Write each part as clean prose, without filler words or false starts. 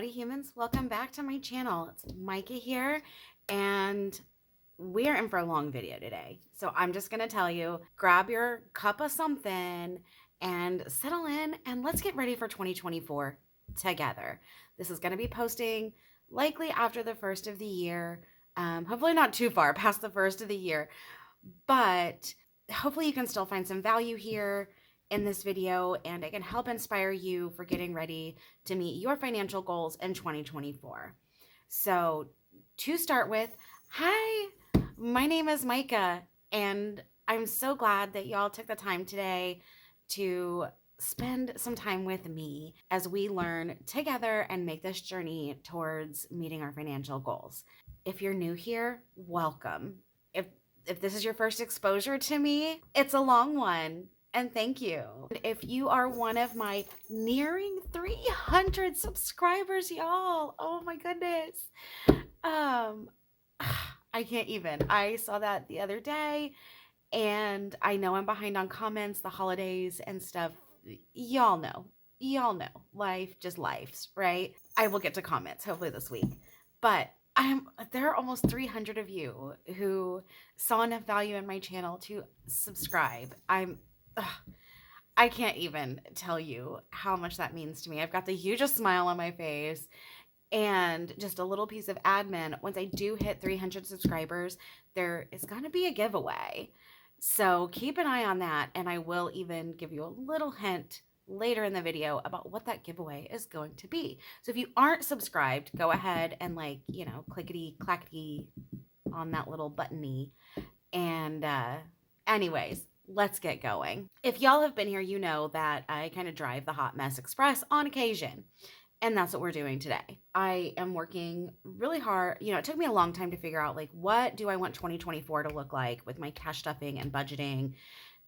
Howdy humans, welcome back to my channel. It's Micah here, and we are in for a long video today. So I'm just gonna tell you, grab your cup of something and settle in, and let's get ready for 2024 together. This is gonna be posting likely after the first of the year, hopefully not too far past the first of the year, but hopefully you can still find some value here in this video, and it can help inspire you for getting ready to meet your financial goals in 2024. So to start with, hi, my name is Micah, and I'm so glad that y'all took the time today to spend some time with me as we learn together and make this journey towards meeting our financial goals. If you're new here, welcome. If this is your first exposure to me, it's a long one. And thank you. If you are one of my nearing 300 subscribers, y'all, oh my goodness. I can't even. I saw that the other day, and I know I'm behind on comments, the holidays and stuff. Y'all know. Life just lives, right? I will get to comments hopefully this week. But there are almost 300 of you who saw enough value in my channel to subscribe. I can't even tell you how much that means to me. I've got the hugest smile on my face, and just a little piece of admin. Once I do hit 300 subscribers, there is going to be a giveaway. So keep an eye on that, and I will even give you a little hint later in the video about what that giveaway is going to be. So if you aren't subscribed, go ahead and clickety clackety on that little buttony. And anyways, let's get going. If y'all have been here, you know that I kind of drive the Hot Mess Express on occasion. And that's what we're doing today. I am working really hard. It took me a long time to figure out, what do I want 2024 to look like with my cash stuffing and budgeting,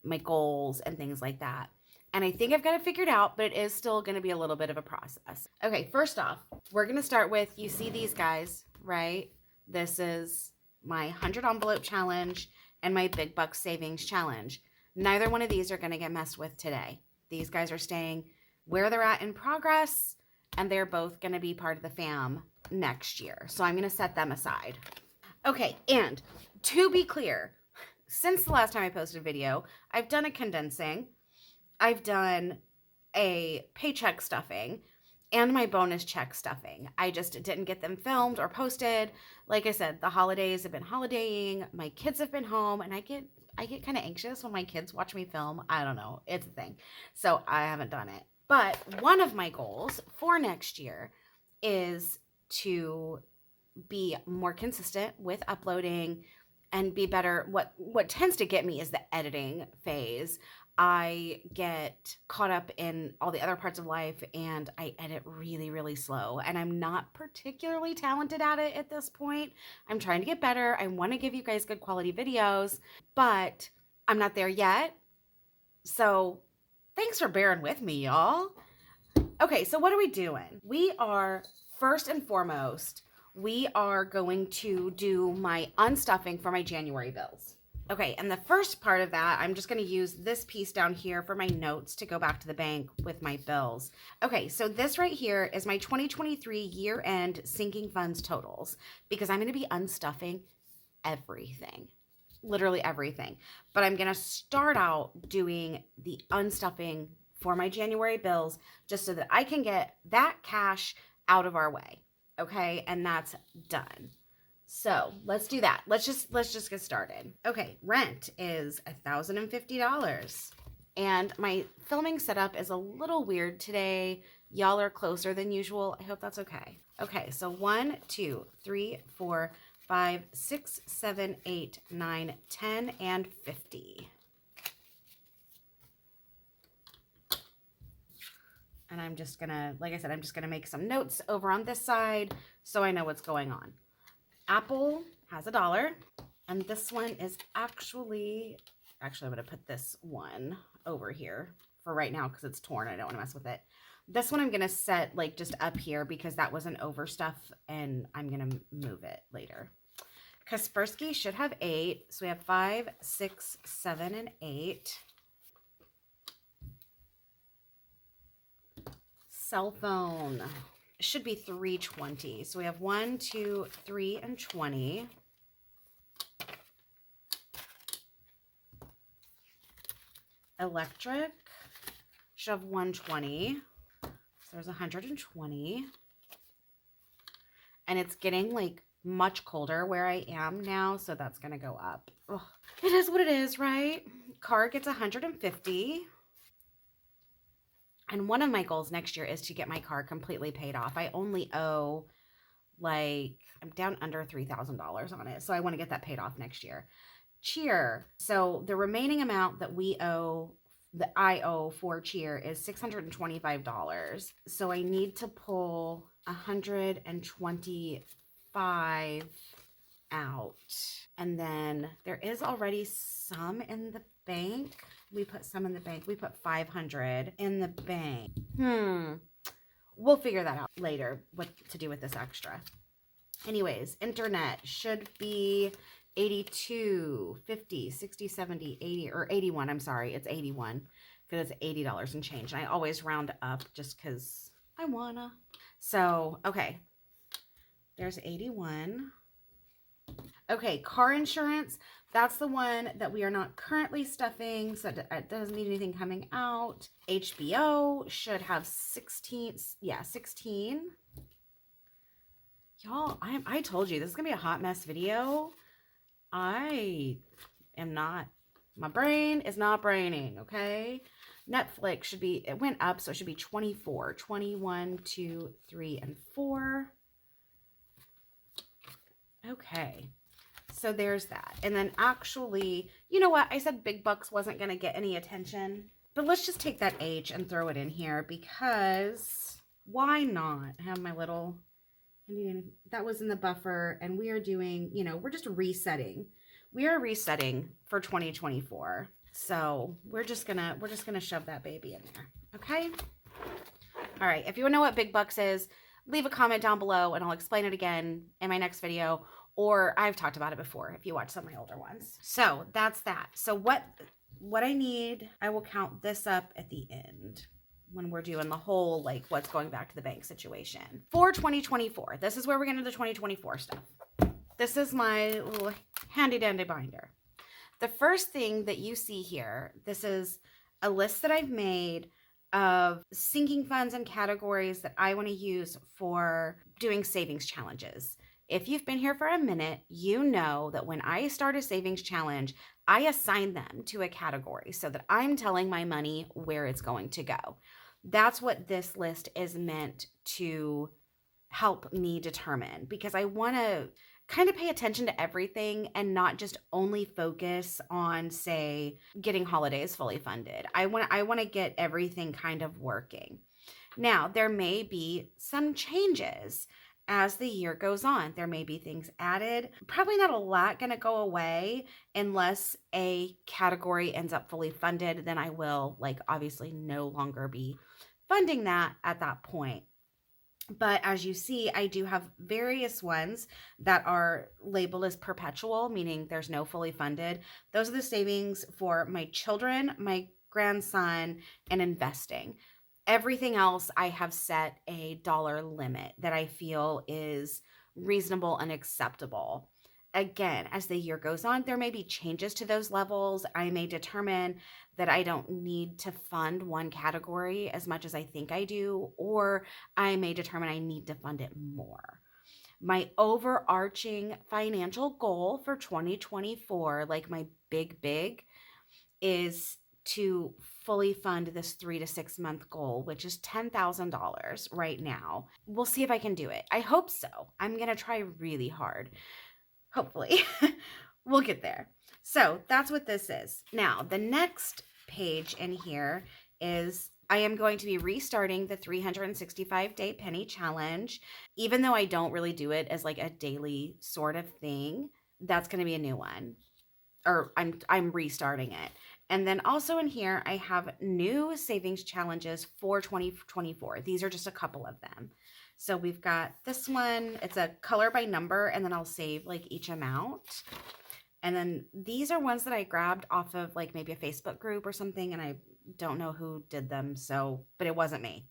my goals and things like that. And I think I've got it figured out, but it is still going to be a little bit of a process. Okay, first off, we're going to start with, you see these guys, right? This is my 100 envelope challenge and my big bucks savings challenge. Neither one of these are going to get messed with today. These guys are staying where they're at in progress, and they're both going to be part of the fam next year. So I'm going to set them aside. Okay, and to be clear, since the last time I posted a video, I've done a condensing, I've done a paycheck stuffing, and my bonus check stuffing. I just didn't get them filmed or posted. Like I said, the holidays have been holidaying, my kids have been home, and I get kind of anxious when my kids watch me film. I don't know, it's a thing. So I haven't done it. But one of my goals for next year is to be more consistent with uploading and be better. What tends to get me is the editing phase. I get caught up in all the other parts of life, and I edit really, really slow. And I'm not particularly talented at it at this point. I'm trying to get better. I want to give you guys good quality videos, but I'm not there yet. So thanks for bearing with me, y'all. Okay, so what are we doing? We are, first and foremost, we are going to do my unstuffing for my January bills. Okay, and the first part of that, I'm just going to use this piece down here for my notes to go back to the bank with my bills. Okay, so this right here is my 2023 year-end sinking funds totals, because I'm going to be unstuffing everything. Literally everything. But I'm going to start out doing the unstuffing for my January bills just so that I can get that cash out of our way. Okay, and that's done. So let's do that. Let's just get started. Okay, rent is $1,050. And my filming setup is a little weird today. Y'all are closer than usual. I hope that's okay. Okay, so 1, 2, 3, 4, 5, 6, 7, 8, 9, 10, and 50. And I'm just gonna, like I said, I'm just gonna make some notes over on this side so I know what's going on. Apple has $1, and this one is actually I'm gonna put this one over here for right now because it's torn. I don't want to mess with it. This one I'm gonna set just up here because that was an overstuff, and I'm gonna move it later. Kaspersky should have 8, so we have 5, 6, 7, and 8. Cell phone should be 320. So we have 1, 2, 3, and 20. Electric should have 120. So there's 120. And it's getting like much colder where I am now, so that's gonna go up. Ugh. It is what it is, right? Car gets 150. And one of my goals next year is to get my car completely paid off. I only owe like, I'm down under $3,000 on it. So I want to get that paid off next year. Cheer. So the remaining amount that I owe for Cheer is $625. So I need to pull 125 out. And then there is already some in the bank. We put some in the bank. We put 500 in the bank. We'll figure that out later, what to do with this extra. Anyways, internet should be 82, 50, 60, 70, 80, or 81. I'm sorry, it's 81 because it's $80 and change. And I always round up just because I wanna. So, okay, there's 81. Okay, car insurance. That's the one that we are not currently stuffing, so it doesn't mean anything coming out. HBO should have 16. Yeah, 16. Y'all, I told you, this is going to be a hot mess video. I am not, my brain is not braining, okay? Netflix should be, it went up, so it should be 24. 21, 2, 3, and 4. Okay. So there's that. And then actually, you know what? I said big bucks wasn't going to get any attention. But let's just take that H and throw it in here because why not? I have my little, that was in the buffer and we are doing, we're just resetting. We are resetting for 2024. So we're just gonna shove that baby in there. Okay. All right. If you want to know what big bucks is, leave a comment down below and I'll explain it again in my next video. Or I've talked about it before if you watch some of my older ones. So that's that. So what I need, I will count this up at the end when we're doing the whole, like, what's going back to the bank situation. For 2024, this is where we're getting to the 2024 stuff. This is my little handy dandy binder. The first thing that you see here, this is a list that I've made of sinking funds and categories that I want to use for doing savings challenges. If you've been here for a minute, you know that when I start a savings challenge, I assign them to a category so that I'm telling my money where it's going to go. That's what this list is meant to help me determine, because I want to kind of pay attention to everything and not just only focus on, say, getting holidays fully funded. I want to get everything kind of working. Now, there may be some changes as the year goes on. There may be things added. Probably not a lot going to go away unless a category ends up fully funded. Then I will, like, obviously no longer be funding that at that point. But as you see, I do have various ones that are labeled as perpetual, meaning there's no fully funded. Those are the savings for my children, my grandson, and investing. Everything else, I have set a dollar limit that I feel is reasonable and acceptable. Again, as the year goes on, there may be changes to those levels. I may determine that I don't need to fund one category as much as I think I do, or I may determine I need to fund it more. My overarching financial goal for 2024, like my big, is to fully fund this 3 to 6 month goal, which is $10,000 right now. We'll see if I can do it. I hope so. I'm going to try really hard. Hopefully we'll get there. So that's what this is. Now, the next page in here is I am going to be restarting the 365-day penny challenge. Even though I don't really do it as like a daily sort of thing, that's going to be a new one. Or I'm restarting it. And then also in here, I have new savings challenges for 2024. These are just a couple of them. So we've got this one. It's a color by number, and then I'll save like each amount. And then these are ones that I grabbed off of like maybe a Facebook group or something, and I don't know who did them. So, but it wasn't me.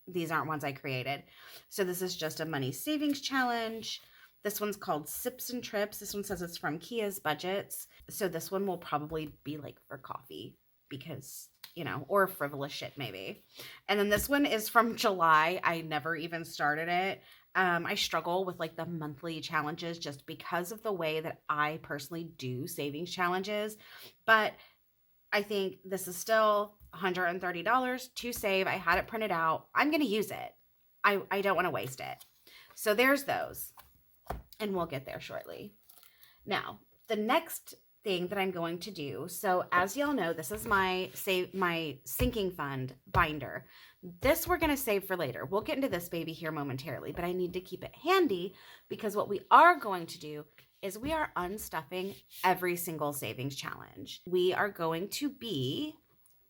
These aren't ones I created. So this is just a money savings challenge. This one's called Sips and Trips. This one says it's from Kia's Budgets. So this one will probably be like for coffee because, or frivolous shit maybe. And then this one is from July. I never even started it. I struggle with like the monthly challenges just because of the way that I personally do savings challenges. But I think this is still $130 to save. I had it printed out. I'm going to use it. I don't want to waste it. So there's those, and we'll get there shortly. Now, the next thing that I'm going to do, so as y'all know, this is my sinking fund binder. This we're going to save for later. We'll get into this baby here momentarily, but I need to keep it handy because what we are going to do is we are unstuffing every single savings challenge. We are going to be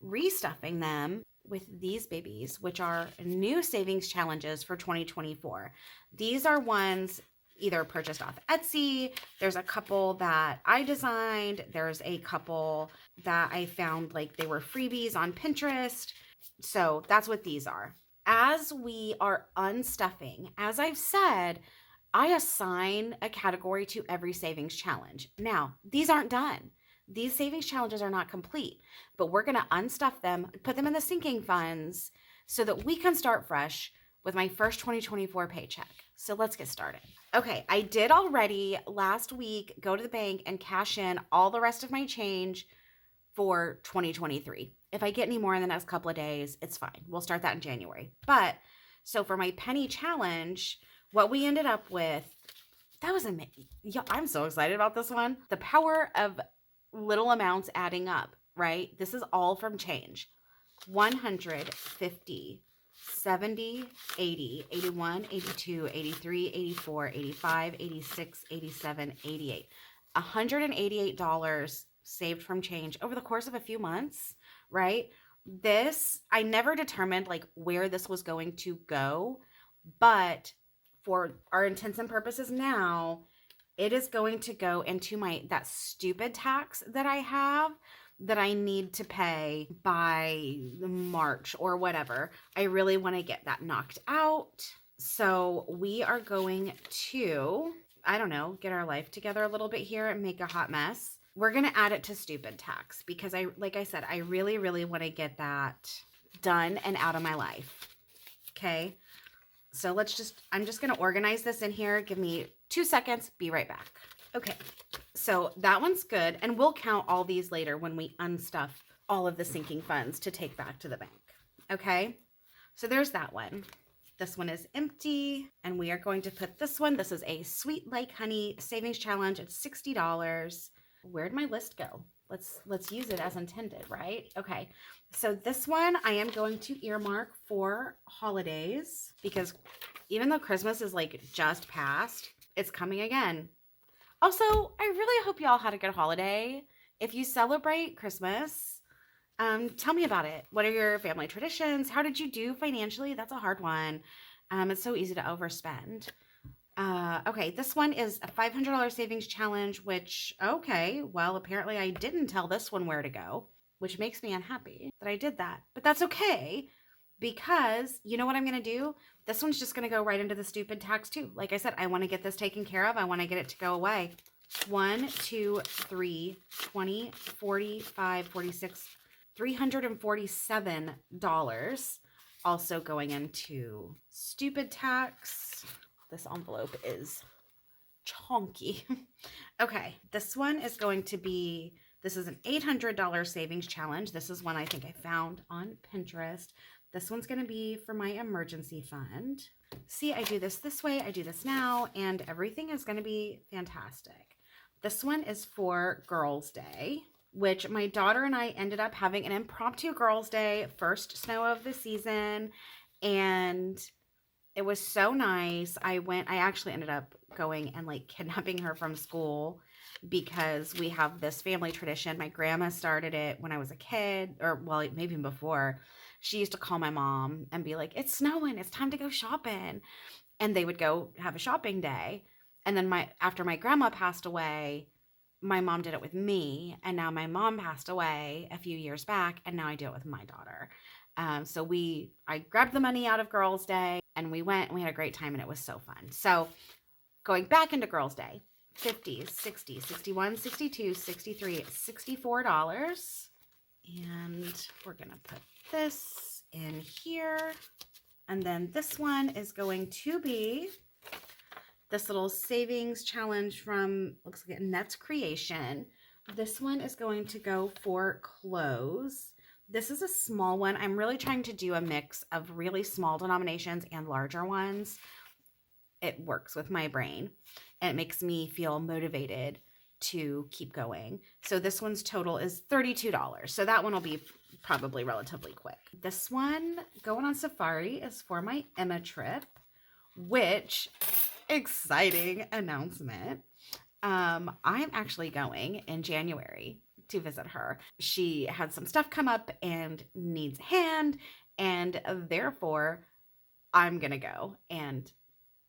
restuffing them with these babies, which are new savings challenges for 2024. These are ones either purchased off Etsy. There's a couple that I designed. There's a couple that I found like they were freebies on Pinterest. So that's what these are. As we are unstuffing, as I've said, I assign a category to every savings challenge. Now, these aren't done. These savings challenges are not complete, but we're going to unstuff them, put them in the sinking funds so that we can start fresh with my first 2024 paycheck. So let's get started. Okay, I did already last week go to the bank and cash in all the rest of my change for 2023. If I get any more in the next couple of days, it's fine. We'll start that in January. But so for my penny challenge, what we ended up with, that was amazing. Yeah, I'm so excited about this one. The power of little amounts adding up, right? This is all from change. 150, 70, 80, 81, 82, 83, 84, 85, 86, 87, 88. $188 saved from change over the course of a few months, right? This, I never determined like where this was going to go, but for our intents and purposes now, it is going to go into that stupid tax that I have that I need to pay by March or whatever. I really want to get that knocked out. So we are going to, I don't know, get our life together a little bit here and make a hot mess. We're going to add it to stupid tax because like I said, I really, really want to get that done and out of my life. Okay. So I'm just going to organize this in here. Give me 2 seconds. Be right back. Okay. So that one's good. And we'll count all these later when we unstuff all of the sinking funds to take back to the bank. Okay. So there's that one. This one is empty. And we are going to put this one. This is a Sweet Like Honey savings challenge. It's $60. Where'd my list go? Let's use it as intended, right? Okay. So this one I am going to earmark for holidays because even though Christmas is like just past, it's coming again. Also, I really hope y'all had a good holiday. If you celebrate Christmas, tell me about it. What are your family traditions? How did you do financially? That's a hard one. It's so easy to overspend. Okay, this one is a $500 savings challenge, which, okay, well, apparently I didn't tell this one where to go, which makes me unhappy that I did that. But that's okay, because you know what I'm going to do? This one's just going to go right into the stupid tax too. Like I said, I want to get this taken care of. I want to get it to go away. 1, 2, 3, 20, 45, 46, $347 also going into stupid tax. This envelope is chonky. Okay, this one is going to be, this is an $800 savings challenge. This is one I think I found on Pinterest. This one's going to be for my emergency fund. See, I do this way, I do this now, and everything is going to be fantastic. This one is for Girls' Day, which my daughter and I ended up having an impromptu Girls' Day, first snow of the season, and it was so nice. I actually ended up going and like kidnapping her from school because we have this family tradition. My grandma started it when I was a kid, or well, maybe even before. She used to call my mom and be like, "It's snowing, it's time to go shopping." And they would go have a shopping day. And then after my grandma passed away, my mom did it with me. And now my mom passed away a few years back, and now I do it with my daughter. So I grabbed the money out of Girls' Day and we went and we had a great time and it was so fun. So going back into Girls' Day, 50, 60, 61, 62, 63, $64. And we're going to put this in here. And then this one is going to be this little savings challenge from, looks like Net's Creation. This one is going to go for clothes. This is a small one. I'm really trying to do a mix of really small denominations and larger ones. It works with my brain and it makes me feel motivated to keep going. So this one's total is $32. So that one will be probably relatively quick. This one, going on safari, is for my Emma trip, which, exciting announcement. I'm actually going in January to visit her. She had some stuff come up and needs a hand, and therefore I'm gonna go and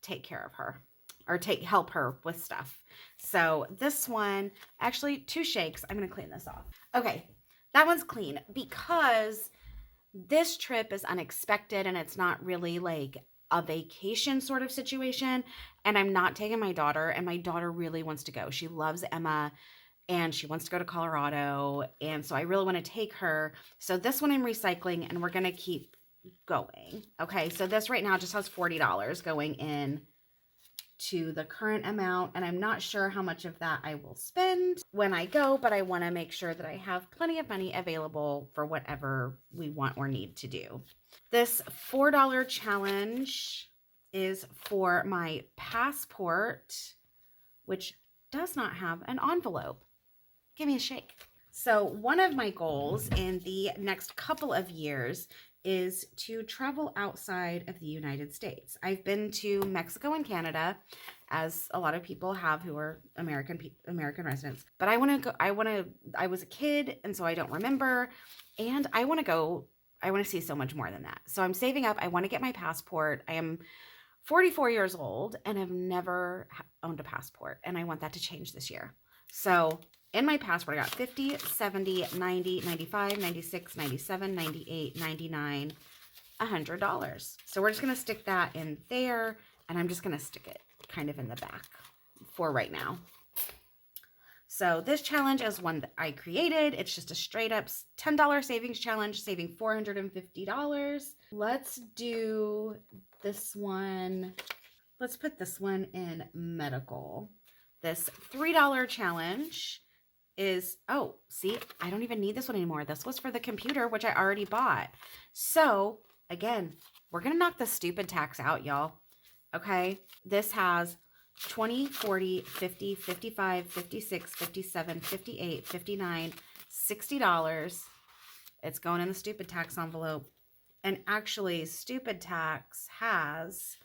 take care of her or help her with stuff. So this one, actually 2 shakes. I'm gonna clean this off. Okay, that one's clean because this trip is unexpected and it's not really like a vacation sort of situation. And I'm not taking my daughter, and my daughter really wants to go. She loves Emma and she wants to go to Colorado. And so I really want to take her. So this one I'm recycling and we're going to keep going. Okay. So this right now just has $40 going in to the current amount. And I'm not sure how much of that I will spend when I go, but I want to make sure that I have plenty of money available for whatever we want or need to do. This $4 challenge is for my passport, which does not have an envelope. Give me a shake. So one of my goals in the next couple of years is to travel outside of the United States. I've been to Mexico and Canada, as a lot of people have who are American residents. But I want to go. I was a kid, and so I don't remember, and I want to go. I want to see so much more than that. So I'm saving up. I want to get my passport. I am 44 years old and have never owned a passport, and I want that to change this year. So in my passport, I got 50, 70, 90, 95, 96, 97, 98, 99, $100. So we're just going to stick that in there, and I'm just going to stick it kind of in the back for right now. So this challenge is one that I created. It's just a straight up $10 savings challenge, saving $450. Let's do this one. Let's put this one in medical. This $3 challenge is, oh, see, I don't even need this one anymore. This was for the computer, which I already bought. So again, we're going to knock the stupid tax out, y'all. Okay. This has 20, 40, 50, 55, 56, 57, 58, 59, $60. It's going in the stupid tax envelope. And actually, stupid tax has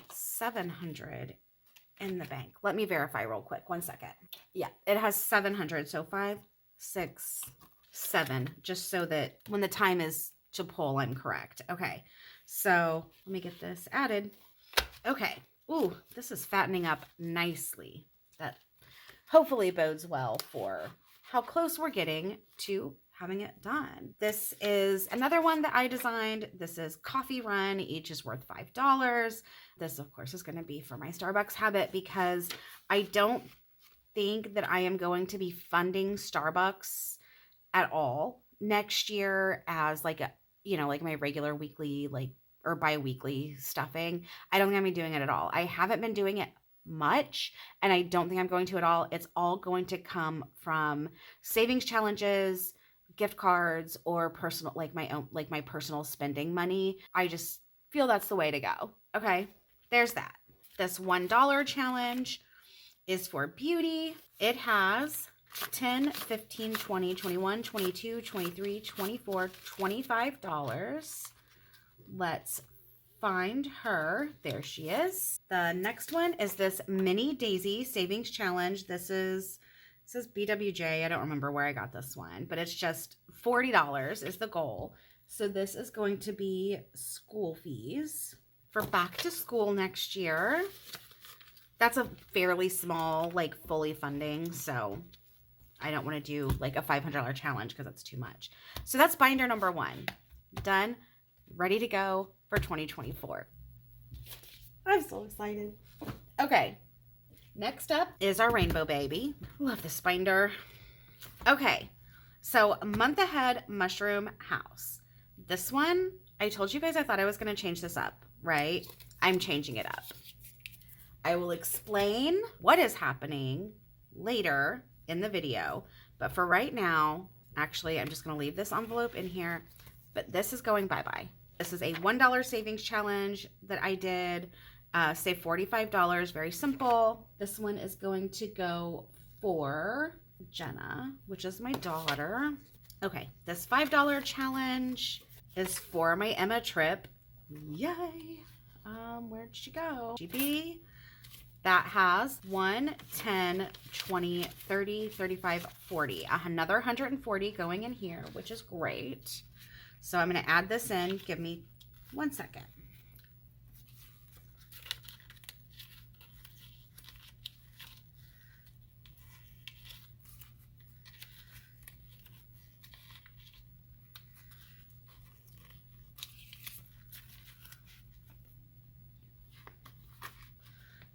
$700 in the bank. Let me verify real quick. 1 second. Yeah, it has $700. So 5, 6, 7, just so that when the time is to pull, I'm correct. Okay. So let me get this added. Okay. Ooh, this is fattening up nicely. That hopefully bodes well for how close we're getting to having it done. This is another one that I designed. This is coffee run. Each is worth $5. This, of course, is going to be for my Starbucks habit because I don't think that I am going to be funding Starbucks at all next year as like a, like my regular weekly, or bi-weekly stuffing. I don't think I'm going to be doing it at all. I haven't been doing it much, and I don't think I'm going to at all. It's all going to come from savings challenges, gift cards, or personal, my personal spending money. I just feel that's the way to go. Okay, there's that. This $1 challenge is for beauty. It has 10, 15, 20, 21, 22, 23, 24, $25. Let's find her. There she is. The next one is this Mini Daisy Savings Challenge. This says BWJ. I don't remember where I got this one, but it's just $40 is the goal. So this is going to be school fees for back to school next year. That's a fairly small, fully funding. So I don't want to do a $500 challenge because that's too much. So that's binder number 1. done, ready to go for 2024. I'm so excited. Okay, next up is our rainbow baby. Love this binder. Okay, so month ahead mushroom house. This one, I told you guys I thought I was going to change this up, right? I'm changing it up. I will explain what is happening later in the video, but for right now, actually, I'm just going to leave this envelope in here, but this is going bye-bye. This is a $1 savings challenge that I did. Save $45, very simple. This one is going to go for Jenna, which is my daughter. Okay, this $5 challenge is for my Emma trip. Yay! Where'd she go? GB. That has 1, 10, 20, 30, 35, 40. Another 140 going in here, which is great. So I'm going to add this in. Give me 1 second.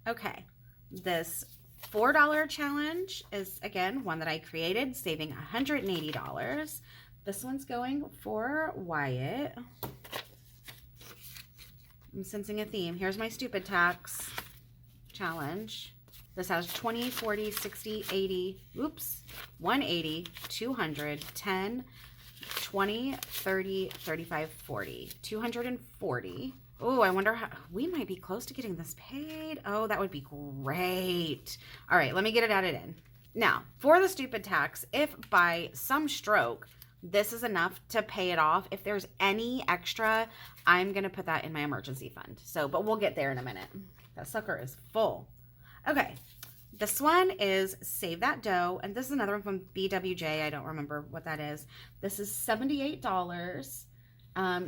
Okay, this $4 challenge is, again, one that I created, saving $180. This one's going for Wyatt. I'm sensing a theme. Here's my stupid tax challenge. This has 20, 40, 60, 80, oops, 180, 200, 10, 20, 30, 35, 40, 240. Oh, I wonder how, we might be close to getting this paid. Oh, that would be great. All right, let me get it added in. Now, for the stupid tax, if by some stroke, this is enough to pay it off, if there's any extra, I'm going to put that in my emergency fund. So, but we'll get there in a minute. That sucker is full. Okay, this one is Save That Dough, and this is another one from BWJ. I don't remember what that is. This is $78.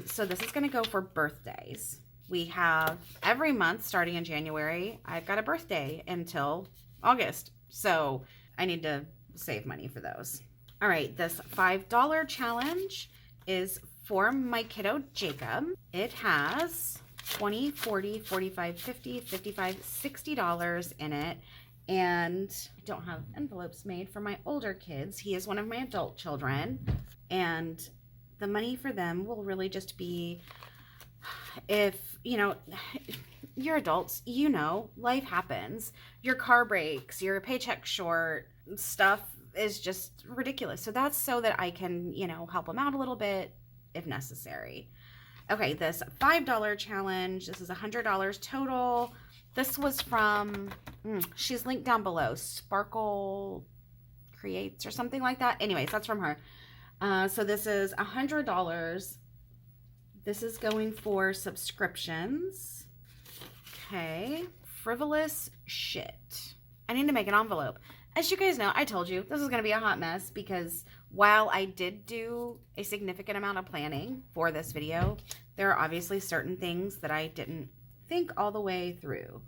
So this is going to go for birthdays. We have every month starting in January, I've got a birthday until August. So I need to save money for those. All right, this $5 challenge is for my kiddo Jacob. It has 20, 40, 45, 50, 55, $60 in it. And I don't have envelopes made for my older kids. He is one of my adult children. And the money for them will really just be if, you know, you're adults, you know, life happens. Your car breaks, your paycheck short, stuff is just ridiculous. So that's so that I can, you know, help them out a little bit if necessary. Okay, this $5 challenge, this is $100 total. This was from, she's linked down below, Sparkle Creates or something like that. Anyways, that's from her. So this is $100. This is going for subscriptions. Okay. Frivolous shit. I need to make an envelope. As you guys know, I told you this is going to be a hot mess because while I did do a significant amount of planning for this video, there are obviously certain things that I didn't think all the way through.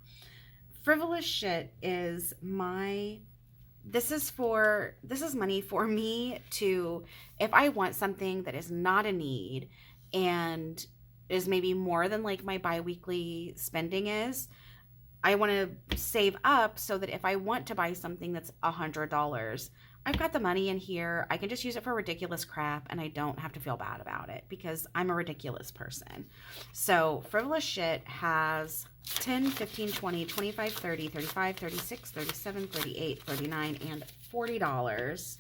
Frivolous shit is my... This is money for me to, if I want something that is not a need and is maybe more than like my bi-weekly spending is, I want to save up so that if I want to buy something that's $100, I've got the money in here. I can just use it for ridiculous crap and I don't have to feel bad about it because I'm a ridiculous person. So frivolous shit has 10, 15, 20, 25, 30, 35, 36, 37, 38, 39, and $40.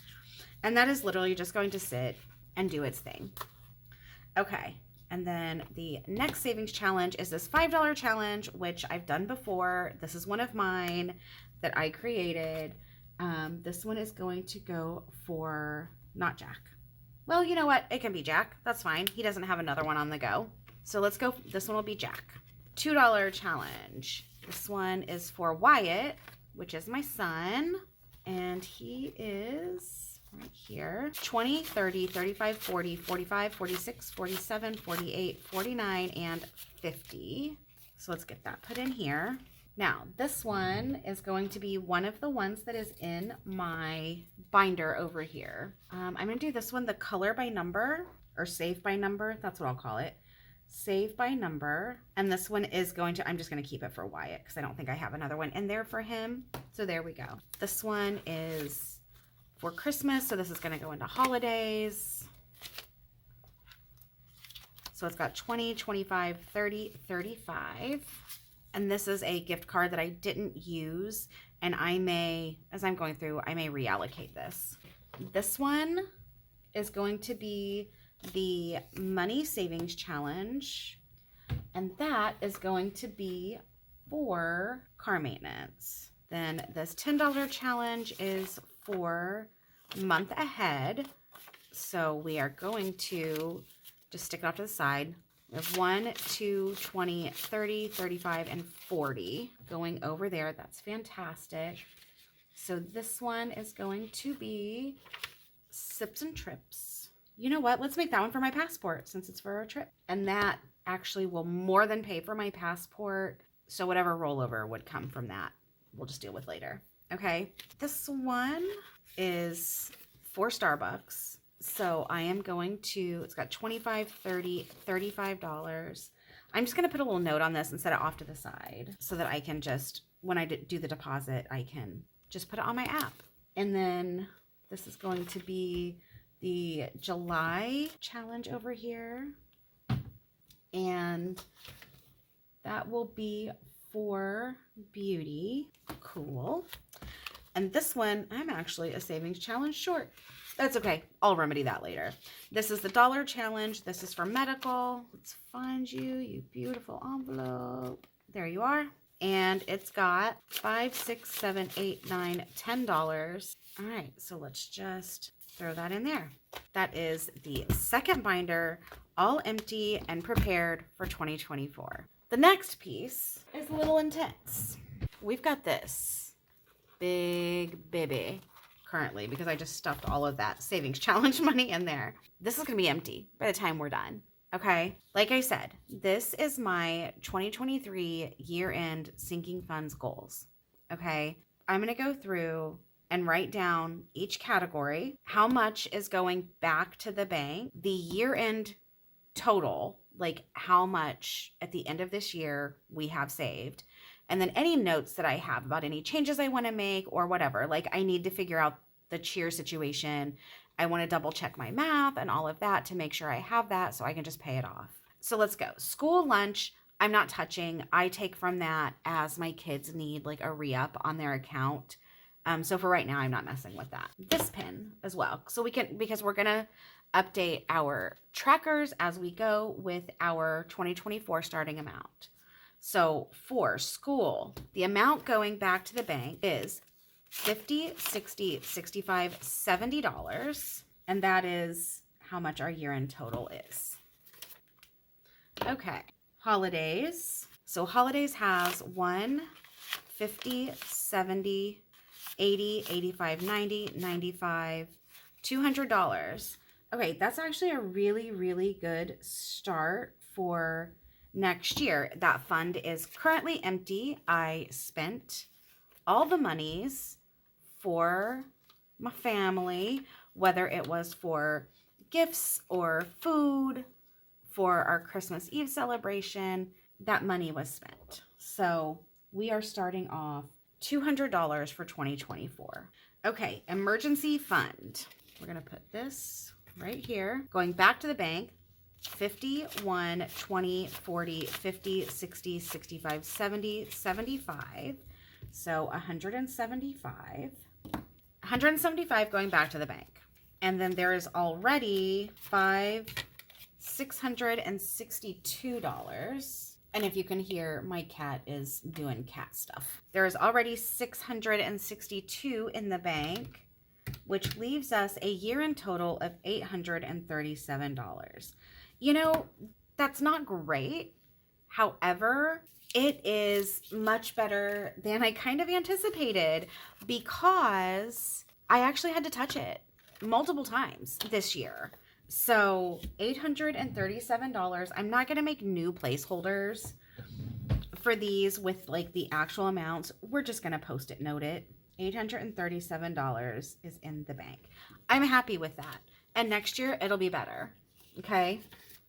And that is literally just going to sit and do its thing. Okay. And then the next savings challenge is this $5 challenge, which I've done before. This is one of mine that I created. This one is going to go for not Jack. Well, you know what? It can be Jack. That's fine. He doesn't have another one on the go. So let's go. This one will be Jack. $2 challenge. This one is for Wyatt, which is my son. And he is right here. 20, 30, 35, 40, 45, 46, 47, 48, 49, and 50. So let's get that put in here. Now, this one is going to be one of the ones that is in my binder over here. I'm going to do this one, the color by number. or save by number. That's what I'll call it. Save by number. And this one is going to, I'm just going to keep it for Wyatt because I don't think I have another one in there for him. So there we go. This one is for Christmas. So this is going to go into holidays. So it's got 20, 25, 30, 35. And this is a gift card that I didn't use. And I may, as I'm going through, I may reallocate this. This one is going to be the money savings challenge. And that is going to be for car maintenance. Then this $10 challenge is for month ahead. So we are going to just stick it off to the side. We have 1, 2, 20, 30, 35, and 40 going over there. That's fantastic. So this one is going to be Sips and Trips. You know what? Let's make that one for my passport since it's for our trip. And that actually will more than pay for my passport. So whatever rollover would come from that, we'll just deal with later. Okay. This one is for Starbucks. So I am going to, it's got $25, $30, $35. I'm just going to put a little note on this and set it off to the side so that I can just, when I do the deposit, I can just put it on my app. And then this is going to be the July challenge over here. And that will be for beauty. Cool. And this one, I'm actually a savings challenge short. That's okay. I'll remedy that later. This is the dollar challenge. This is for medical. Let's find you, you beautiful envelope. There you are. And it's got $5, $6, $7, $8, $9, $10. All right, so let's just throw that in there. That is the second binder, all empty and prepared for 2024. The next piece is a little intense. We've got this big baby currently because I just stuffed all of that savings challenge money in there. This is going to be empty by the time we're done. Okay. Like I said, this is my 2023 year-end sinking funds goals. Okay. I'm going to go through and write down each category, how much is going back to the bank, the year-end total, like how much at the end of this year we have saved, and then any notes that I have about any changes I want to make or whatever. Like I need to figure out the cheer situation. I want to double check my math and all of that to make sure I have that so I can just pay it off. So let's go. School lunch, I'm not touching. I take from that as my kids need like a re-up on their account. So for right now, I'm not messing with that. This pin as well. So we can, because we're going to update our trackers as we go with our 2024 starting amount. So for school, the amount going back to the bank is $50, $60, $65, $70. And that is how much our year-end total is. Okay. Holidays. So holidays has 1, 50, 70, 80, 85, 90, 95, $200. Okay, that's actually a really, really good start for next year. That fund is currently empty. I spent all the monies for my family, whether it was for gifts or food for our Christmas Eve celebration. That money was spent. So we are starting off $200 for 2024. Okay, emergency fund. We're going to put this right here. Going back to the bank, 50, 1, 20, 40, 50, 60, 65, 70, 75. So 175. 175 going back to the bank. And then there is already $662. And if you can hear, my cat is doing cat stuff. There is already $662 in the bank, which leaves us a year-end total of $837. You know, that's not great. However, it is much better than I kind of anticipated because I actually had to touch it multiple times this year. So $837. I'm not going to make new placeholders for these with like the actual amounts. We're just going to post-it note it. $837 is in the bank. I'm happy with that. And next year it'll be better. Okay.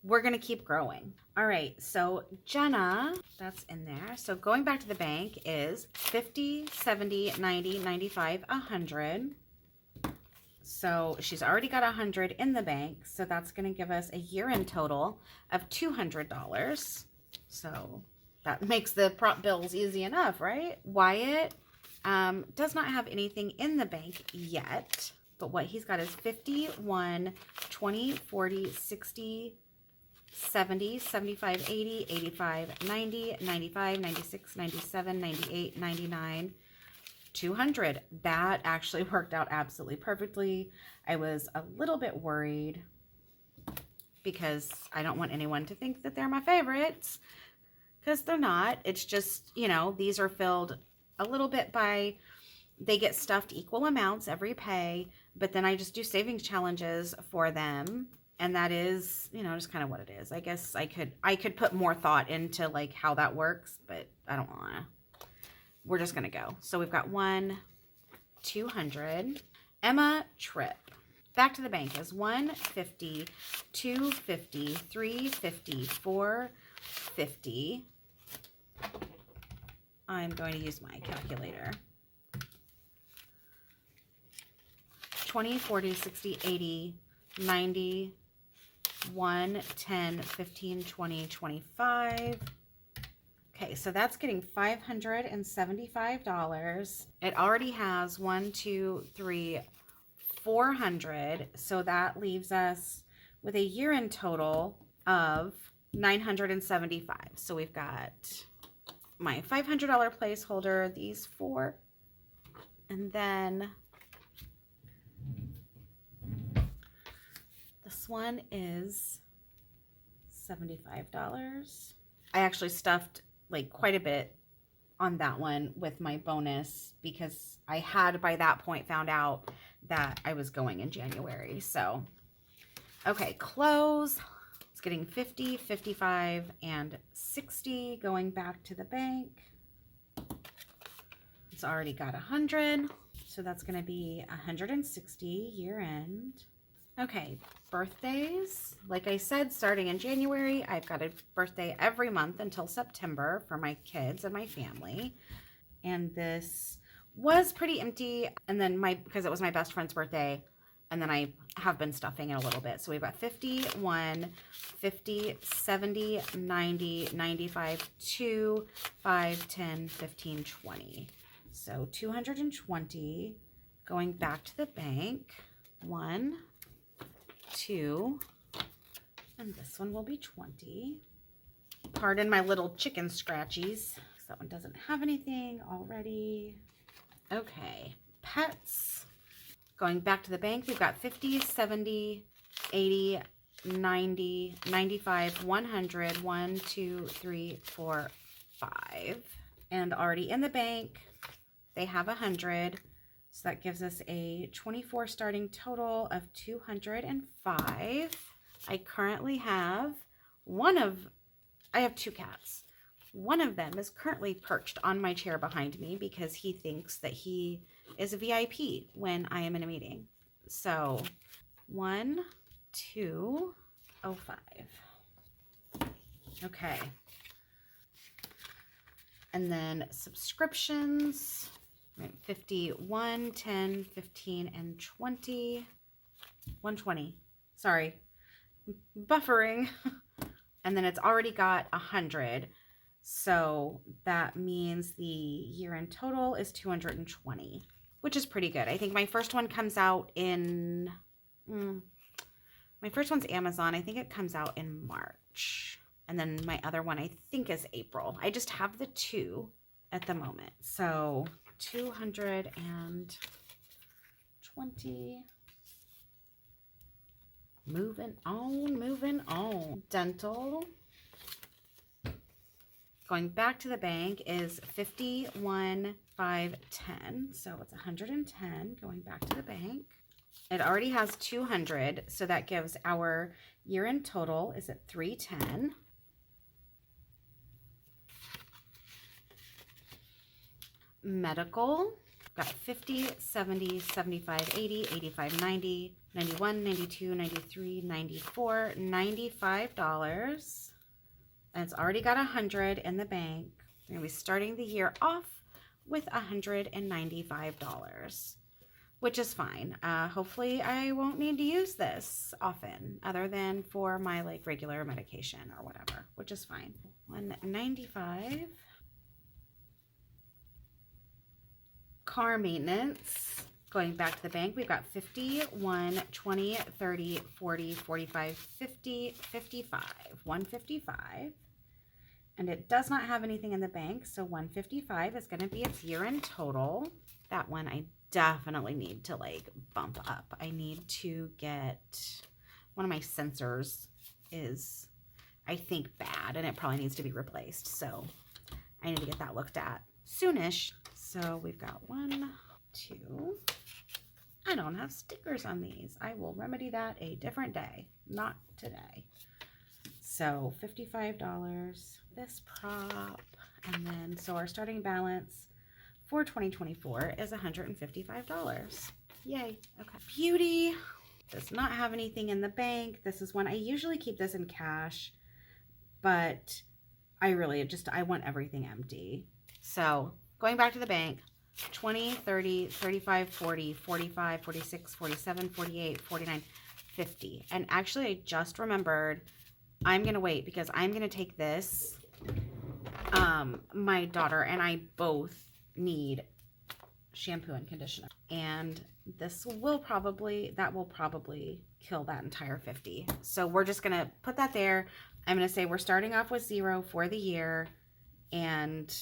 We're going to keep growing. All right. So Jenna, that's in there. So going back to the bank is 50, 70, 90, 95, 100. So she's already got 100 in the bank. So that's going to give us a year-end total of $200. So that makes the prop bills easy enough, right? Wyatt does not have anything in the bank yet. But what he's got is 51, 20, 40, 60, 70, 75, 80, 85, 90, 95, 96, 97, 98, 99, 200. That actually worked out absolutely perfectly. I was a little bit worried because I don't want anyone to think that they're my favorites, because they're not. It's just, you know, these are filled a little bit by, they get stuffed equal amounts every pay, but then I just do savings challenges for them. And that is, you know, just kind of what it is. I guess I could put more thought into like how that works, but I don't want to. We're just going to go. So we've got 1, 200. Emma Tripp. Back to the bank is 150, 250, 350, 450. I'm going to use my calculator. 20, 40, 60, 80, 90, 1, 10, 15, 20, 25. Okay, so that's getting $575. It already has 1, 2, 3, 400. So that leaves us with a year-end total of $975. So we've got my $500 placeholder, these 4, and then this one is $75. I actually stuffed like quite a bit on that one with my bonus because I had by that point found out that I was going in January. So, okay, close. It's getting 50, 55, and 60 going back to the bank. It's already got 100. So that's going to be 160 year end. Okay, birthdays. Like I said, starting in January, I've got a birthday every month until September for my kids and my family. And this was pretty empty. And then because it was my best friend's birthday, and then I have been stuffing it a little bit. So we've got 51, 50, 70, 90, 95, 2, 5, 10, 15, 20. So 220 going back to the bank. 1, 2, and this one will be 20. Pardon my little chicken scratchies. That one doesn't have anything already. Okay, pets. Going back to the bank, we've got 50, 70, 80, 90, 95, 100, 1, 2, 3, 4, 5. And already in the bank, they have 100. So that gives us a 24 starting total of 205. I currently have I have 2 cats. One of them is currently perched on my chair behind me because he thinks that he is a VIP when I am in a meeting. So 1, 2, 05. Okay. And then subscriptions. 51, 10, 15, and 20. 120. Sorry. Buffering. And then it's already got 100. So that means the year-end total is 220, which is pretty good. I think my first one comes out in... my first one's Amazon. I think it comes out in March. And then my other one I think is April. I just have the 2 at the moment. So 220. Moving on. Dental. Going back to the bank is 51, 5, 10. So it's 110 going back to the bank. It already has 200. So that gives our year-end total is at 310. Medical. Got 50, 70, 75, 80, 85, 90, 91, 92, 93, 94, $95. And it's already got 100 in the bank. We're gonna be starting the year off with $195, which is fine. Hopefully I won't need to use this often other than for my like regular medication or whatever, which is fine. 195. Car maintenance. Going back to the bank, we've got 50, 1, 20, 30, 40, 45, 50, 55, 155. And it does not have anything in the bank, so 155 is going to be its year-end total. That one I definitely need to like bump up. I need to get, one of my sensors is, I think, bad, and it probably needs to be replaced. So I need to get that looked at soonish. So we've got 1, 2. I don't have stickers on these. I will remedy that a different day, not today. So $55, this prop, and then so our starting balance for 2024 is $155. Yay. Okay. Beauty does not have anything in the bank. This is one I usually keep this in cash, but I want everything empty. So going back to the bank, 20, 30, 35, 40, 45, 46, 47, 48, 49, 50. And actually I just remembered I'm going to wait because I'm going to take this. My daughter and I both need shampoo and conditioner. And that will probably kill that entire 50. So we're just going to put that there. I'm going to say we're starting off with 0 for the year. And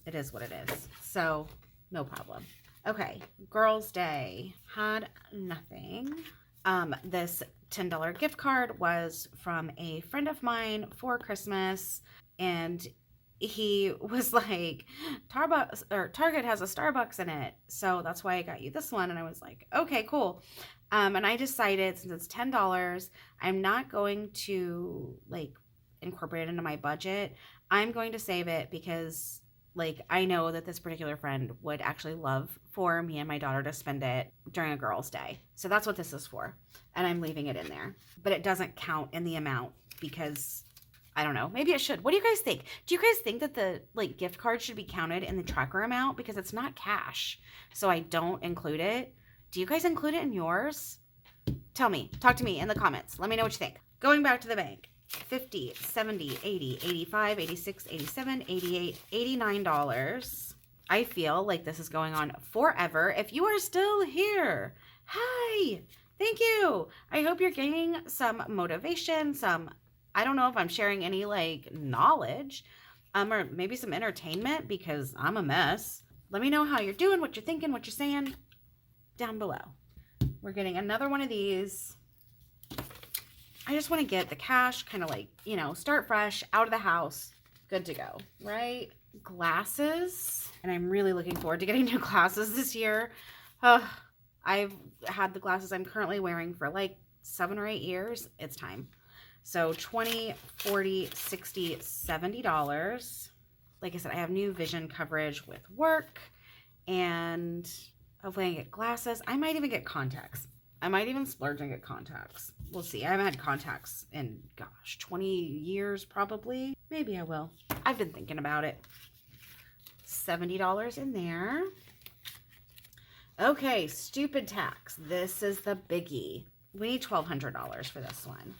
it is what it is. So no problem. Okay. Girls' Day. Had nothing. This $10 gift card was from a friend of mine for Christmas, and he was like, Target has a Starbucks in it, so that's why I got you this one. And I was like, okay, cool. And I decided, since it's $10, I'm not going to like incorporate it into my budget. I'm going to save it because like I know that this particular friend would actually love for me and my daughter to spend it during a girls' day. So that's what this is for. And I'm leaving it in there. But it doesn't count in the amount because I don't know. Maybe it should. What do you guys think? Do you guys think that the like gift card should be counted in the tracker amount? Because it's not cash. So I don't include it. Do you guys include it in yours? Tell me. Talk to me in the comments. Let me know what you think. Going back to the bank. 50, 70, 80, 85, 86, 87, 88, $89. I feel like this is going on forever. If you are still here, hi, thank you. I hope you're gaining some motivation, I don't know if I'm sharing any like knowledge, or maybe some entertainment because I'm a mess. Let me know how you're doing, what you're thinking, what you're saying down below. We're getting another one of these. I just want to get the cash, kind of like, start fresh, out of the house, good to go, right? Glasses, and I'm really looking forward to getting new glasses this year. I've had the glasses I'm currently wearing for like 7 or 8 years. It's time. So $20, $40, $60, $70. Like I said, I have new vision coverage with work, and hopefully I can get glasses. I might even get contacts. I might even splurge and get contacts. We'll see. I haven't had contacts in, 20 years probably. Maybe I will. I've been thinking about it. $70 in there. Okay, stupid tax. This is the biggie. We need $1,200 for this one.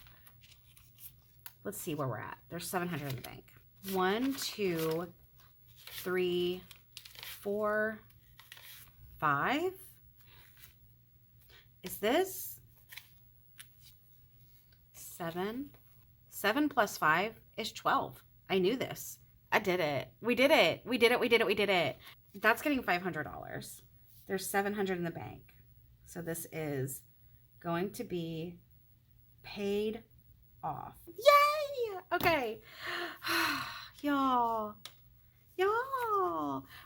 Let's see where we're at. There's $700 in the bank. 1, 2, 3, 4, 5. Is this 7? 7 plus 5 is 12. I knew this. I did it. We did it. We did it. We did it. We did it. That's getting $500. There's 700 in the bank. So this is going to be paid off. Yay! Okay. Y'all.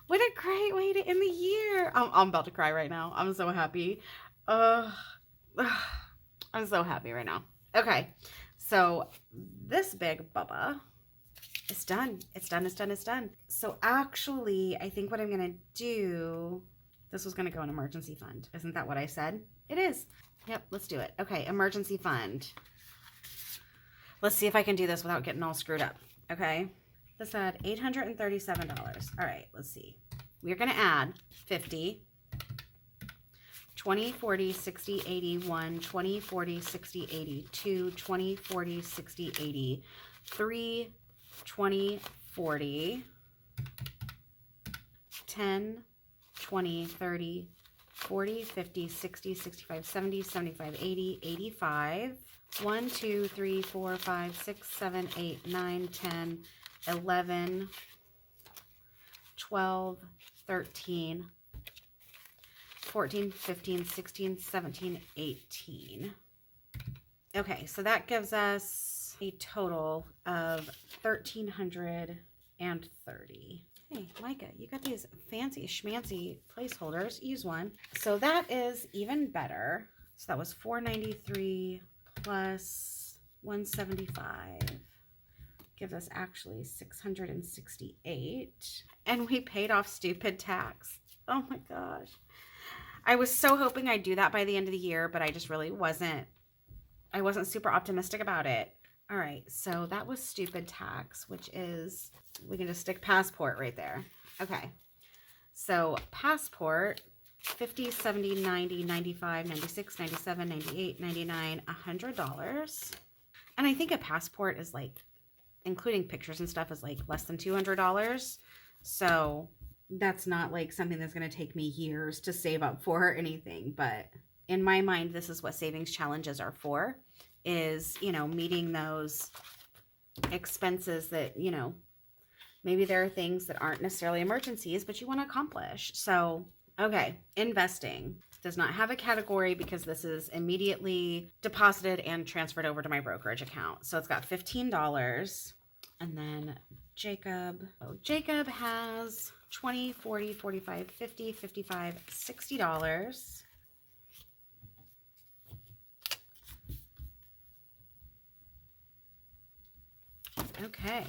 What a great way to end the year. I'm about to cry right now. I'm so happy. I'm so happy right now. Okay. So this big bubba It's done. It's done. It's done. It's done. So actually, I think what I'm going to do, this was going to go in emergency fund. Isn't that what I said? It is. Yep, let's do it. Okay, emergency fund. Let's see if I can do this without getting all screwed up. Okay. This had $837. All right, let's see. We're going to add 50, 20, 40, 60, 80, 1, 20, 40, 60, 80, 2, 20, 40, 60, 80, 3, 20, 40, 10, 20, 30, 40, 50, 60, 65, 70, 75, 80, 85, 1, 2, 3, 4, 5, 6, 7, 8, 9, 10, 11, 12, 13, 14, 15, 16, 17, 18. Okay, so that gives us a total of 1,330. Hey, Micah, you got these fancy schmancy placeholders. Use one. So that is even better. So that was 493 plus 175. Gives us actually 668. And we paid off stupid tax. Oh my gosh. I was so hoping I'd do that by the end of the year, but I just really wasn't. I wasn't super optimistic about it. All right, so that was stupid tax, which is, we can just stick passport right there. Okay, so passport, 50, 70, 90, 95, 96, 97, 98, 99, $100. And I think a passport is like, including pictures and stuff, is like less than $200. So that's not like something that's going to take me years to save up for or anything. But in my mind, this is what savings challenges are for, is, you know, meeting those expenses that, you know, maybe there are things that aren't necessarily emergencies, but you want to accomplish. So, okay, investing does not have a category because this is immediately deposited and transferred over to my brokerage account. So it's got $15. And then Jacob, Jacob has 20, 40, 45, 50, 55, $60. Okay.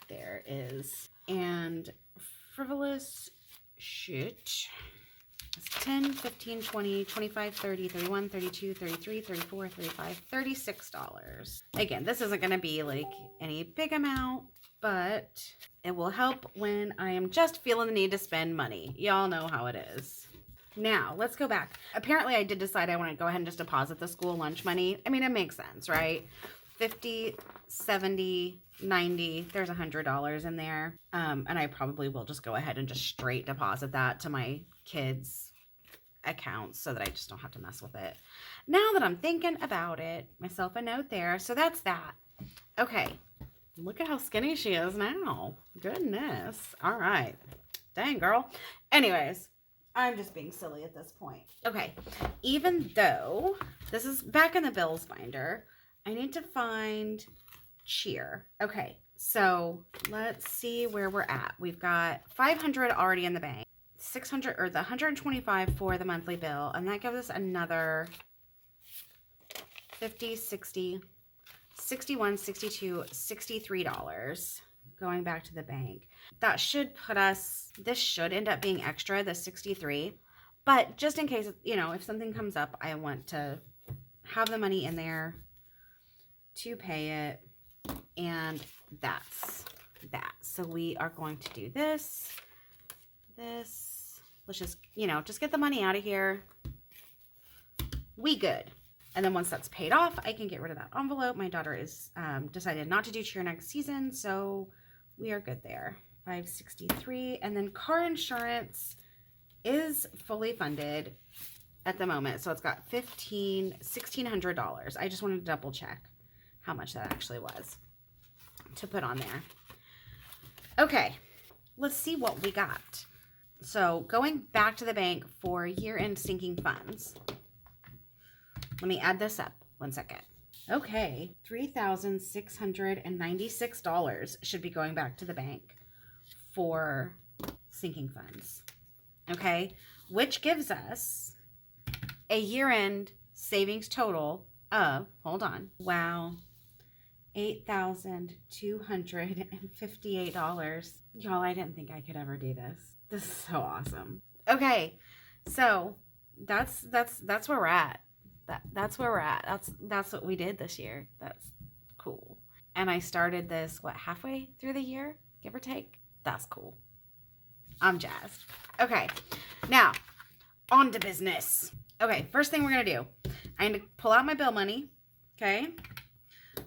There is. And frivolous shit. It's 10, 15, 20, 25, 30, 31, 32, 33, 34, 35, $36. Again, this isn't going to be like any big amount, but it will help when I am just feeling the need to spend money. Y'all know how it is. Now, let's go back. Apparently, I did decide I want to go ahead and just deposit the school lunch money. I mean, it makes sense, right? 50, 70, 90, there's $100 in there. And I probably will just go ahead and just straight deposit that to my kids' accounts so that I just don't have to mess with it. Now that I'm thinking about it, myself a note there. So that's that. Okay. Look at how skinny she is now. Goodness. All right. Dang, girl. Anyways, I'm just being silly at this point. Okay. Even though this is back in the bills binder, I need to find cheer. Okay. So let's see where we're at. We've got 500 already in the bank. 600 or the 125 for the monthly bill, and that gives us another 50, 60, 61, 62, $63 going back to the bank. That should put us, this should end up being extra, the 63, but just in case, you know, if something comes up, I want to have the money in there to pay it, and that's that. So we are going to do this. Let's just, you know, just get the money out of here. We good. And then once that's paid off, I can get rid of that envelope. My daughter is decided not to do cheer next season, so we are good there. 563. And then car insurance is fully funded at the moment. So it's got $1,600. I just wanted to double check how much that actually was to put on there. Okay, let's see what we got. So going back to the bank for year-end sinking funds. Let me add this up 1 second. Okay, $3,696 should be going back to the bank for sinking funds. Okay, which gives us a year-end savings total of, hold on, wow, $8,258. Y'all, I didn't think I could ever do this. This is so awesome. Okay, so that's where we're at. That's where we're at. That's what we did this year. That's cool. And I started this halfway through the year, give or take. That's cool. I'm jazzed. Okay, now on to business. Okay, first thing we're gonna do, I'm gonna pull out my bill money. Okay,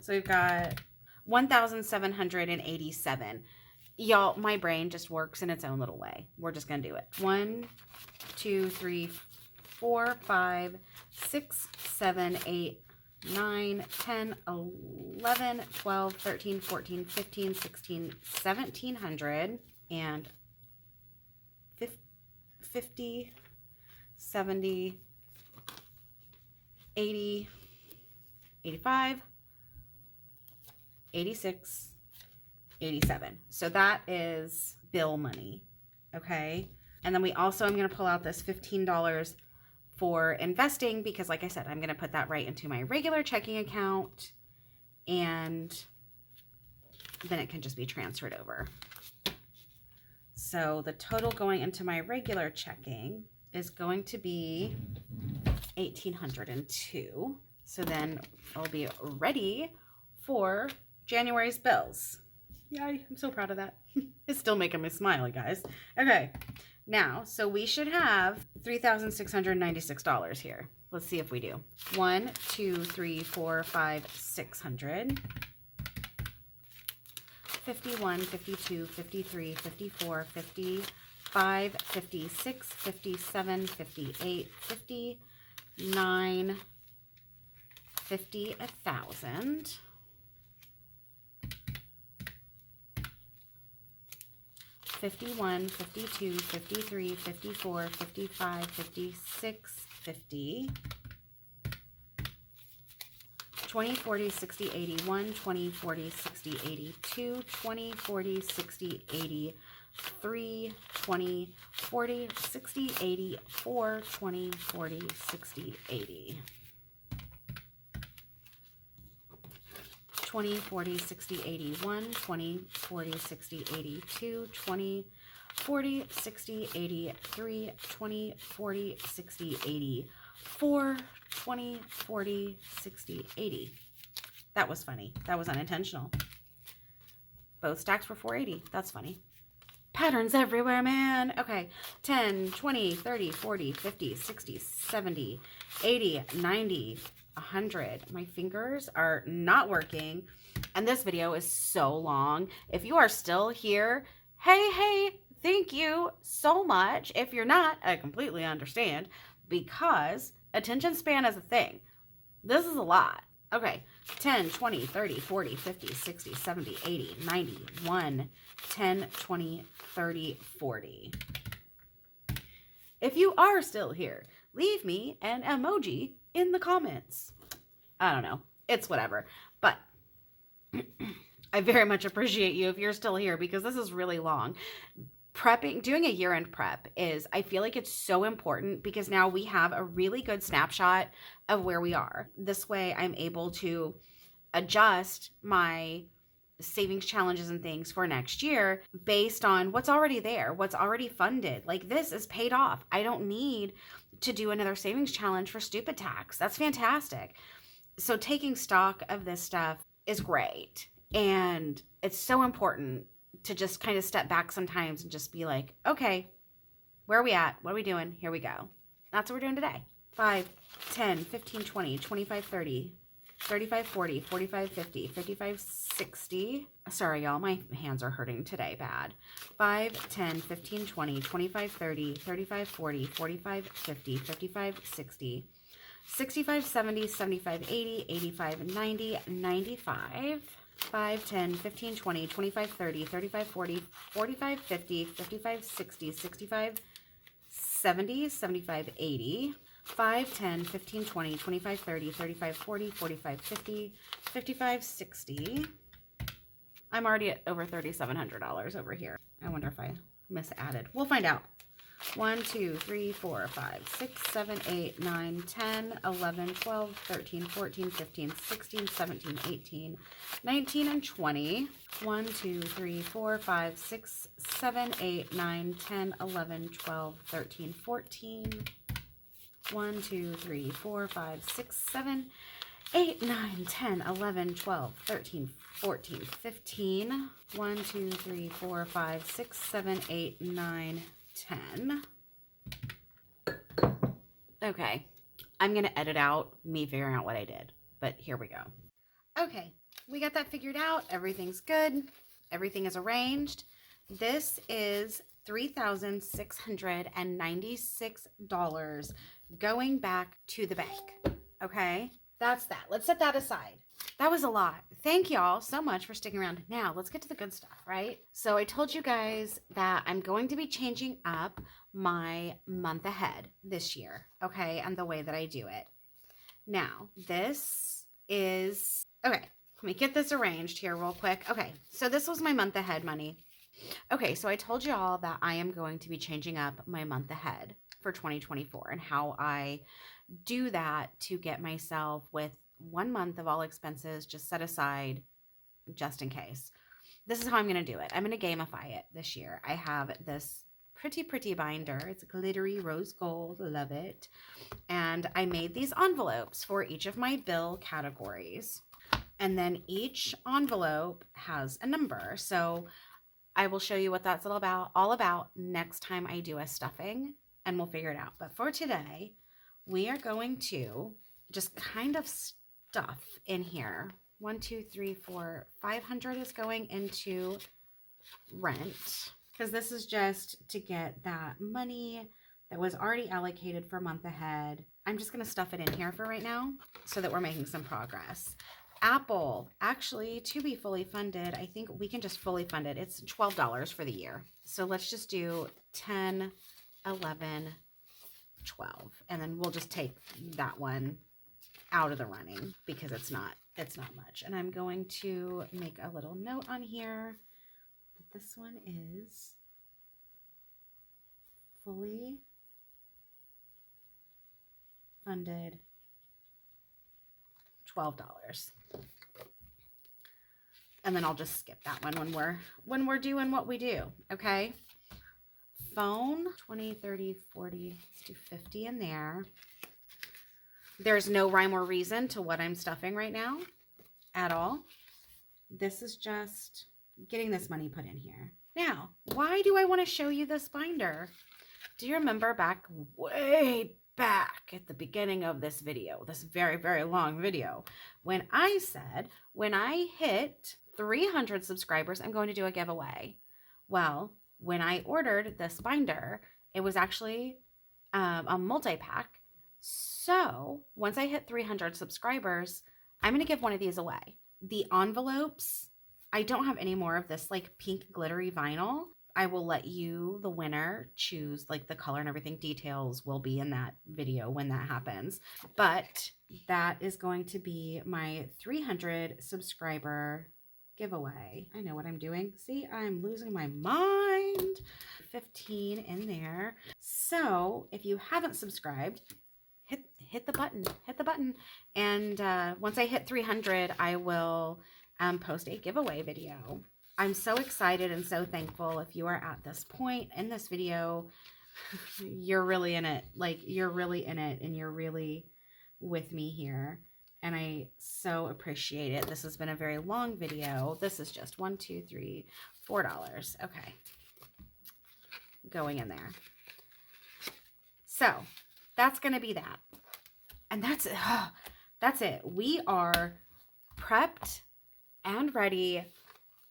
so we've got 1,787. Y'all, my brain just works in its own little way. We're just gonna do it. 1, 2, 3, 4, 5, 6, 7, 8, 9, 10, 11, 12, 13, 14, 15, 16, 1,700 and 50, 70, 80, 85, 86, 87. So that is bill money. Okay. And then we also, I'm going to pull out this $15 for investing because like I said, I'm going to put that right into my regular checking account and then it can just be transferred over. So the total going into my regular checking is going to be 1,802. So then I'll be ready for January's bills. Yay, I'm so proud of that. It's still making me smile, guys. Okay, now, so we should have $3,696 here. Let's see if we do. 1, 2, 3, 4, 5, 600. 51, 52, 53, 54, 55, 56, 57, 58, 59, 50, 1,000. 51, 52, 53, 54, 55, 56, 50. 20, 40, 60, 81, 20, 40, 60, 82, 20, 40, 60, 83, 20, 40, 60, 84, 20, 40, 60, 80. 20, 40, 60, 81, 20, 40, 60, 82, 20, 40, 60, 83, 20, 40, 60, 84, 20, 40, 60, 80. That was funny. That was unintentional. Both stacks were 480. That's funny. Patterns everywhere, man. Okay. 10, 20, 30, 40, 50, 60, 70, 80, 90, 100. My fingers are not working. And this video is so long. If you are still here, hey, thank you so much. If you're not, I completely understand because attention span is a thing. This is a lot. Okay. 10, 20, 30, 40, 50, 60, 70, 80, 90, 1, 10, 20, 30, 40. If you are still here, leave me an emoji in the comments. I don't know. It's whatever. But I very much appreciate you if you're still here because this is really long. Prepping, doing a year-end prep I feel like it's so important because now we have a really good snapshot of where we are. This way I'm able to adjust my savings challenges and things for next year based on what's already there, what's already funded. Like this is paid off. I don't need to do another savings challenge for stupid tax. That's fantastic. So taking stock of this stuff is great. And it's so important to just kind of step back sometimes and just be like, okay, where are we at? What are we doing? Here we go. That's what we're doing today. 5, 10, 15, 20, 25, 30, 35, 40, 45, 50, 55, 60. Sorry, y'all. My hands are hurting today bad. 5, 10, 15, 20, 25, 30, 35, 40, 45, 50, 55, 60, 65, 70, 75, 80, 85, 90, 95. 5, 10, 15, 20, 25, 30, 35, 40, 45, 50, 55, 60, 65, 70, 75, 80. 5, 10, 15, 20, 25, 30, 35, 40, 45, 50, 55, 60. I'm already at over $3,700 over here. I wonder if I misadded. We'll find out. 1, 2, 3, 4, 5, 6, 7, 8, 9, 10, 11, 12, 13, 14, 15, 16, 17, 18, 19, and 20. 1, 2, 3, 4, 5, 6, 7, 8, 9, 10, 11, 12, 13, 14. 1, 2, 3, 4, 5, 6, 7, 8, 9, 10, 11, 12, 13, 14, 15. 1, 2, 3, 4, 5, 6, 7, 8, 9, 10. Okay, I'm going to edit out me figuring out what I did, but here we go. Okay, we got that figured out. Everything's good. Everything is arranged. This is $3,696 going back to the bank. Okay, that's that. Let's set that aside. That was a lot. Thank y'all so much for sticking around. Now, let's get to the good stuff, right? So I told you guys that I'm going to be changing up my month ahead this year, okay, and the way that I do it. Now, this is, okay, let me get this arranged here real quick. Okay, so this was my month ahead money. Okay, so I told y'all that I am going to be changing up my month ahead for 2024 and how I do that to get myself with 1 month of all expenses just set aside just in case. This is how I'm going to do it. I'm going to gamify it this year. I have this pretty binder. It's glittery rose gold. Love it. And I made these envelopes for each of my bill categories. And then each envelope has a number. So I will show you what that's all about next time I do a stuffing, and we'll figure it out. But for today, we are going to just kind of stuff in here. 1, 2, 3, 4, 500 is going into rent, because this is just to get that money that was already allocated for a month ahead. I'm just going to stuff it in here for right now so that we're making some progress. Apple, actually, to be fully funded, I think we can just fully fund it. It's $12 for the year. So let's just do 10, 11, 12. And then we'll just take that one out of the running because it's not much. And I'm going to make a little note on here that this one is fully funded $12. And then I'll just skip that one when we're doing what we do, okay? Phone, 20, 30, 40, let's do 50 in there. There's no rhyme or reason to what I'm stuffing right now at all. This is just getting this money put in here. Now, why do I want to show you this binder? Do you remember way back at the beginning of this video, this very long video, when I said when I hit 300 subscribers, I'm going to do a giveaway? Well, when I ordered this binder, it was actually a multi-pack. So once I hit 300 subscribers, I'm going to give one of these away. The envelopes, I don't have any more of this like pink glittery vinyl. I will let you, the winner, choose like the color and everything. Details will be in that video when that happens. But that is going to be my 300 subscriber giveaway. I know what I'm doing. See, I'm losing my mind. 15 in there. So if you haven't subscribed, hit the button. And once I hit 300, I will post a giveaway video. I'm so excited and so thankful. If you are at this point in this video, you're really in it. Like, you're really in it and you're really with me here. And I so appreciate it. This has been a very long video. This is just $1, 2, 3, $4. Okay. Going in there. So that's going to be that. And that's it. That's it. We are prepped and ready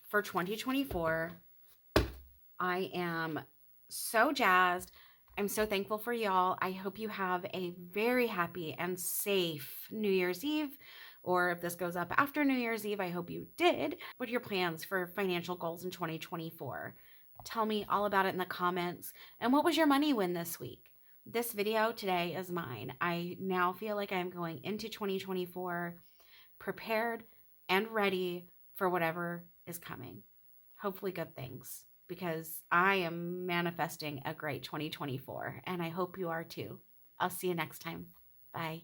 for 2024. I am so jazzed. I'm so thankful for y'all. I hope you have a very happy and safe New Year's Eve. Or if this goes up after New Year's Eve, I hope you did. What are your plans for financial goals in 2024? Tell me all about it in the comments. And what was your money win this week? This video today is mine. I now feel like I'm going into 2024 prepared and ready for whatever is coming. Hopefully good things. because I am manifesting a great 2024 and I hope you are too. I'll see you next time. Bye.